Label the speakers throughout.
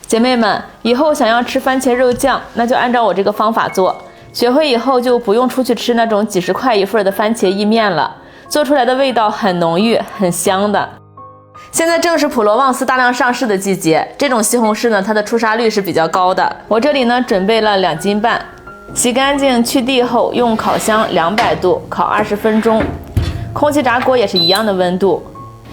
Speaker 1: 姐妹们，以后想要吃番茄肉酱，那就按照我这个方法做。学会以后就不用出去吃那种几十块一份的番茄意面了，做出来的味道很浓郁，很香的。现在正是普罗旺斯大量上市的季节，这种西红柿呢，它的出沙率是比较高的。我这里呢准备了2斤半，洗干净去蒂后，用烤箱200度烤20分钟，空气炸锅也是一样的温度，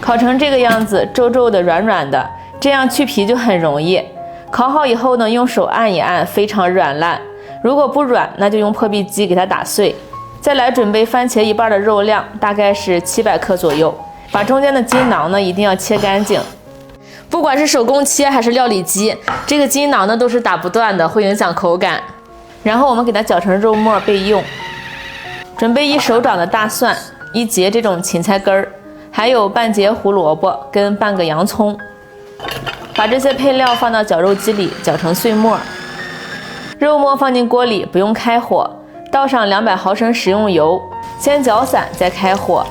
Speaker 1: 烤成这个样子，皱皱的、软软的，这样去皮就很容易。烤好以后呢，用手按一按，非常软烂。如果不软，那就用破壁机给它打碎。再来准备番茄1半的肉量，大概是700克左右。把中间的筋囊呢一定要切干净。不管是手工切还是料理机，这个筋囊呢都是打不断的，会影响口感。然后我们给它搅成肉末备用。准备1手掌的大蒜，1节这种芹菜根儿，还有半截胡萝卜跟半个洋葱。把这些配料放到绞肉机里搅成碎末，肉末放进锅里，不用开火，倒上200毫升食用油，先搅散再开火。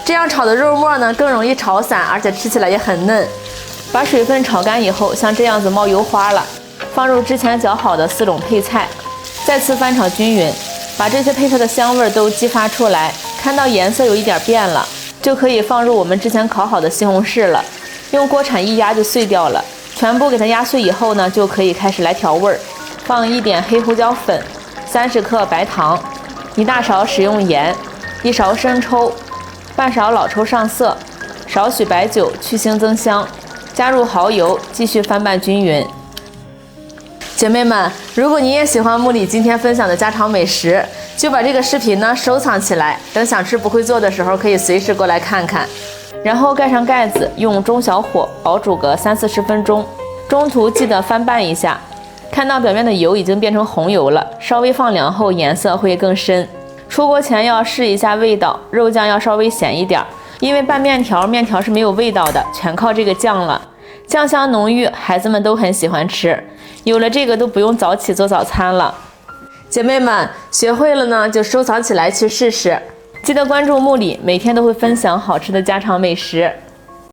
Speaker 1: 这样炒的肉末呢更容易炒散，而且吃起来也很嫩。把水分炒干以后，像这样子冒油花了，放入之前搅好的4种配菜，再次翻炒均匀，把这些配菜的香味都激发出来，看到颜色有一点变了，就可以放入我们之前烤好的西红柿了。用锅铲一压就碎掉了，全部给它压碎以后呢，就可以开始来调味儿。放1点黑胡椒粉，30克白糖，1大勺食用盐，1勺生抽，半勺老抽上色，少许白酒去腥增香，加入蚝油，继续翻拌均匀。姐妹们，如果你也喜欢木里今天分享的家常美食，就把这个视频呢收藏起来，等想吃不会做的时候可以随时过来看看。然后盖上盖子，用中小火熬煮个30-40分钟，中途记得翻拌一下。看到表面的油已经变成红油了，稍微放凉后颜色会更深。出锅前要试一下味道，肉酱要稍微咸一点，因为拌面条是没有味道的，全靠这个酱了。酱香浓郁，孩子们都很喜欢吃，有了这个都不用早起做早餐了。姐妹们，学会了呢就收藏起来去试试。记得关注木里，每天都会分享好吃的家常美食。